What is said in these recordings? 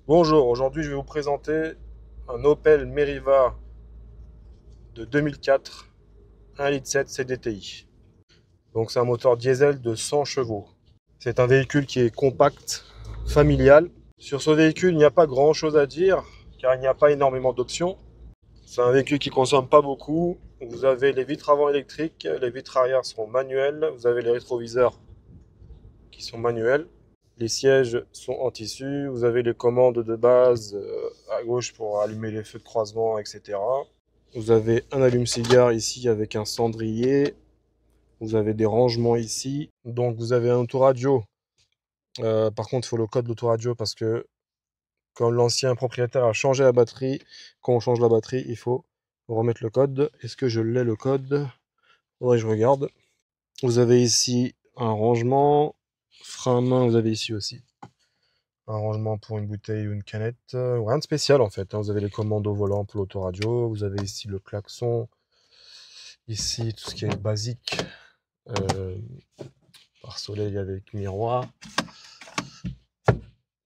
Bonjour, aujourd'hui je vais vous présenter un Opel Meriva de 2004, 1,7 litre CDTI. Donc c'est un moteur diesel de 100 chevaux. C'est un véhicule qui est compact, familial. Sur ce véhicule, il n'y a pas grand chose à dire, car il n'y a pas énormément d'options. C'est un véhicule qui ne consomme pas beaucoup. Vous avez les vitres avant électriques, les vitres arrière sont manuelles, vous avez les rétroviseurs qui sont manuels. Les sièges sont en tissu, vous avez les commandes de base à gauche pour allumer les feux de croisement, etc. Vous avez un allume-cigare ici avec un cendrier. Vous avez des rangements ici. Donc vous avez un autoradio. Par contre, il faut le code d'autoradio parce que quand l'ancien propriétaire a changé la batterie, quand on change la batterie, il faut remettre le code. Est-ce que je l'ai le code? Faudrait que je regarde. Vous avez ici un rangement. Frein à main, vous avez ici aussi un rangement pour une bouteille ou une canette. Rien de spécial en fait, hein. Vous avez les commandes au volant pour l'autoradio. Vous avez ici le klaxon. Ici, tout ce qui est basique. Pare-soleil avec miroir.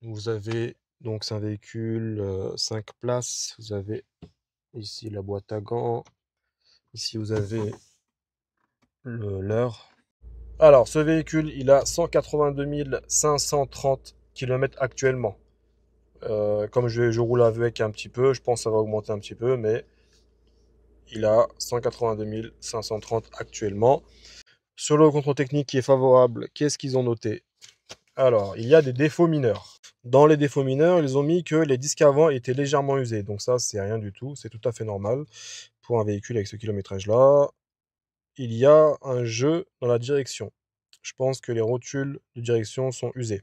Vous avez, donc c'est un véhicule 5 places. Vous avez ici la boîte à gants. Ici, vous avez l'heure. Alors, ce véhicule, il a 182 530 km actuellement. Comme je roule avec un petit peu, je pense que ça va augmenter un petit peu, mais il a 182 530 actuellement. Sur le contrôle technique qui est favorable, qu'est-ce qu'ils ont noté? Alors, il y a des défauts mineurs. Dans les défauts mineurs, ils ont mis que les disques avant étaient légèrement usés. Donc ça, c'est rien du tout. C'est tout à fait normal pour un véhicule avec ce kilométrage-là. Il y a un jeu dans la direction. Je pense que les rotules de direction sont usés.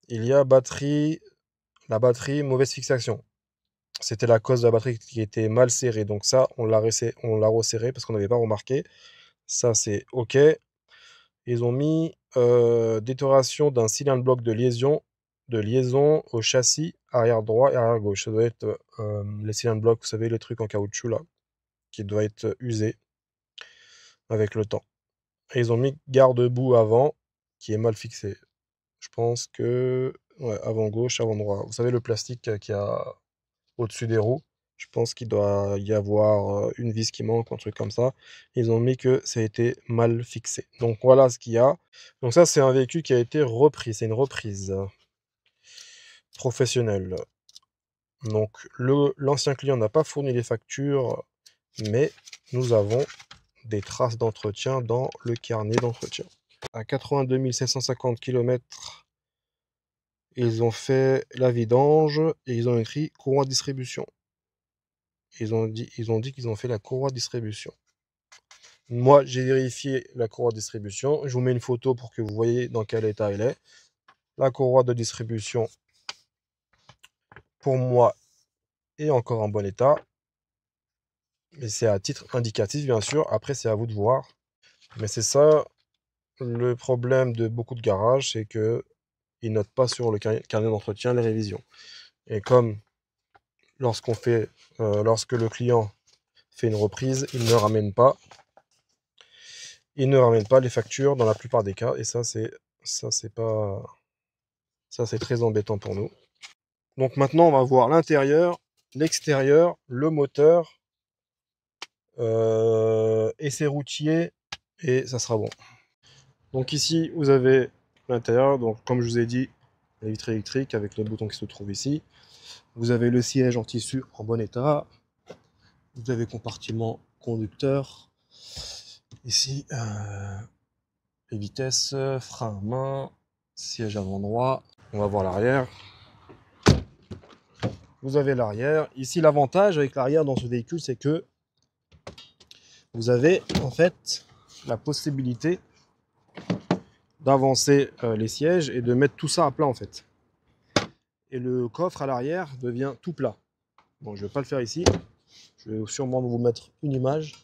Il y a la batterie, mauvaise fixation. C'était la cause de la batterie qui était mal serrée. Donc ça, on l'a resserré parce qu'on n'avait pas remarqué. Ça, c'est OK. Ils ont mis détérioration d'un cylindre bloc de liaison au châssis arrière droit et arrière gauche. Ça doit être les cylindres blocs, vous savez, les trucs en caoutchouc là, qui doit être usé avec le temps. Et ils ont mis garde-boue avant, qui est mal fixé. Je pense que ouais, avant gauche, avant droit. Vous savez, le plastique qu'il y a au-dessus des roues. Je pense qu'il doit y avoir une vis qui manque, un truc comme ça. Ils ont mis que ça a été mal fixé. Donc voilà ce qu'il y a. Donc ça, c'est un véhicule qui a été repris. C'est une reprise professionnelle. Donc l'ancien client n'a pas fourni les factures, mais nous avons des traces d'entretien dans le carnet d'entretien. À 82 750 km, ils ont fait la vidange et ils ont écrit courroie de distribution. Ils ont dit qu'ils ont fait la courroie de distribution. Moi, j'ai vérifié la courroie de distribution. Je vous mets une photo pour que vous voyez dans quel état elle est. La courroie de distribution, pour moi, est encore en bon état. Mais c'est à titre indicatif, bien sûr. Après, c'est à vous de voir. Mais c'est ça, le problème de beaucoup de garages, c'est qu'ils ne notent pas sur le carnet d'entretien les révisions. Et comme lorsque le client fait une reprise, il ne ramène pas les factures dans la plupart des cas. Et ça, c'est très embêtant pour nous. Donc maintenant, on va voir l'intérieur, l'extérieur, le moteur, essai routier, et ça sera bon. Donc ici, vous avez l'intérieur. Donc comme je vous ai dit, la vitre électrique avec les boutons qui se trouvent ici. Vous avez le siège en tissu en bon état. Vous avez compartiment conducteur. Ici, les vitesses, frein à main, siège avant droit. On va voir l'arrière. Vous avez l'arrière. Ici, l'avantage avec l'arrière dans ce véhicule, c'est que vous avez en fait la possibilité d'avancer les sièges et de mettre tout ça à plat en fait. Et le coffre à l'arrière devient tout plat. Bon, je ne vais pas le faire ici. Je vais sûrement vous mettre une image.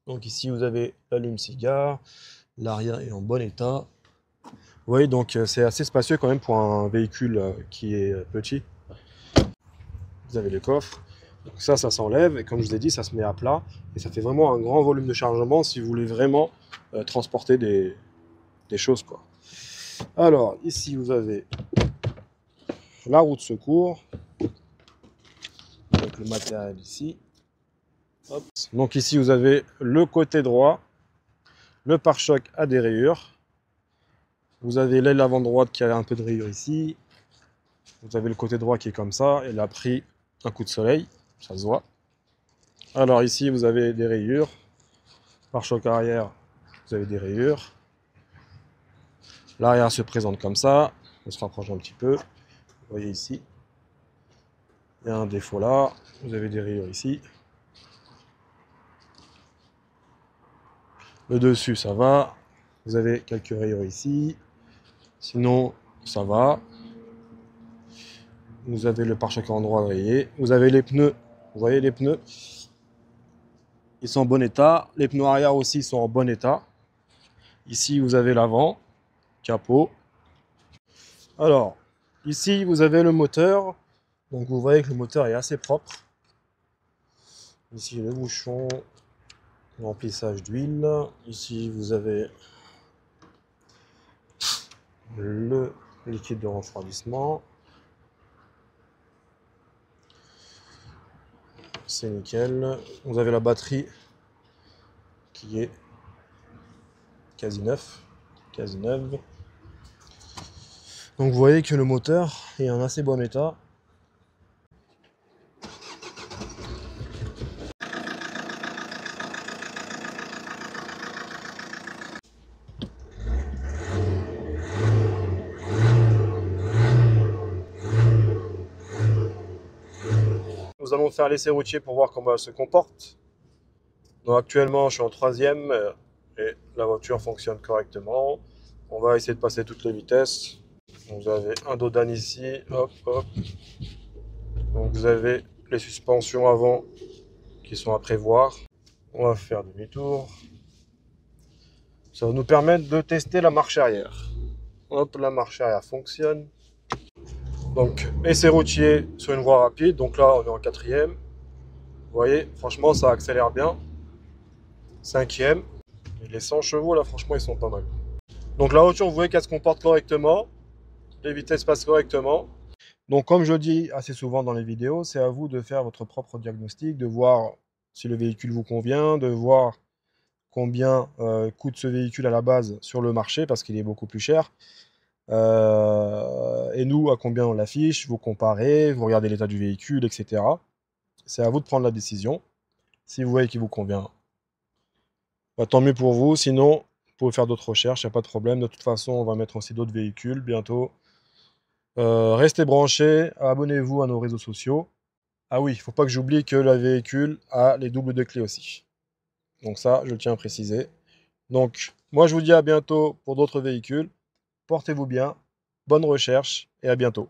Donc ici, vous avez l'allume-cigare. L'arrière est en bon état. Vous voyez, donc c'est assez spacieux quand même pour un véhicule qui est petit. Vous avez le coffre. Donc ça s'enlève. Et comme je vous ai dit, ça se met à plat. Et ça fait vraiment un grand volume de chargement si vous voulez vraiment transporter des choses, quoi. Alors, ici, vous avez la roue de secours, avec le matériel ici. Hop. Donc ici, vous avez le côté droit, le pare-choc a des rayures. Vous avez l'aile avant droite qui a un peu de rayures ici. Vous avez le côté droit qui est comme ça. Elle a pris un coup de soleil, ça se voit. Alors ici, vous avez des rayures. Pare-choc arrière, vous avez des rayures. L'arrière se présente comme ça. On se rapproche un petit peu. Vous voyez ici, il y a un défaut là. Vous avez des rayures ici. Le dessus, ça va. Vous avez quelques rayures ici. Sinon, ça va. Vous avez le pare-choc en droit rayé. Vous avez les pneus. Vous voyez les pneus? Ils sont en bon état. Les pneus arrière aussi sont en bon état. Ici, vous avez l'avant, capot. Alors, ici, vous avez le moteur. Donc, vous voyez que le moteur est assez propre. Ici, le bouchon, remplissage d'huile. Ici, vous avez le liquide de refroidissement. C'est nickel. Vous avez la batterie qui est quasi neuve. Donc vous voyez que le moteur est en assez bon état. Nous allons faire l'essai routier pour voir comment elle se comporte. Donc actuellement, je suis en 3e et la voiture fonctionne correctement. On va essayer de passer toutes les vitesses. Donc, vous avez un dodan ici, hop, hop. Donc vous avez les suspensions avant qui sont à prévoir. On va faire demi-tour. Ça va nous permettre de tester la marche arrière. Hop, la marche arrière fonctionne. Donc, essai routier sur une voie rapide. Donc là, on est en 4e. Vous voyez, franchement, ça accélère bien. 5e. Et les 100 chevaux, là, franchement, ils sont pas mal. Donc la voiture, vous voyez qu'elle se comporte correctement. Les vitesses passent correctement. Donc, comme je dis assez souvent dans les vidéos, c'est à vous de faire votre propre diagnostic, de voir si le véhicule vous convient, de voir combien coûte ce véhicule à la base sur le marché, parce qu'il est beaucoup plus cher. Et nous, à combien on l'affiche, vous comparez, vous regardez l'état du véhicule, etc. C'est à vous de prendre la décision. Si vous voyez qu'il vous convient, bah, tant mieux pour vous. Sinon, vous pouvez faire d'autres recherches, il n'y a pas de problème. De toute façon, on va mettre aussi d'autres véhicules bientôt. Restez branchés, abonnez-vous à nos réseaux sociaux. Ah oui, il ne faut pas que j'oublie que le véhicule a les doubles de clés aussi. Donc ça, je tiens à préciser. Donc, moi, je vous dis à bientôt pour d'autres véhicules. Portez-vous bien, bonne recherche et à bientôt.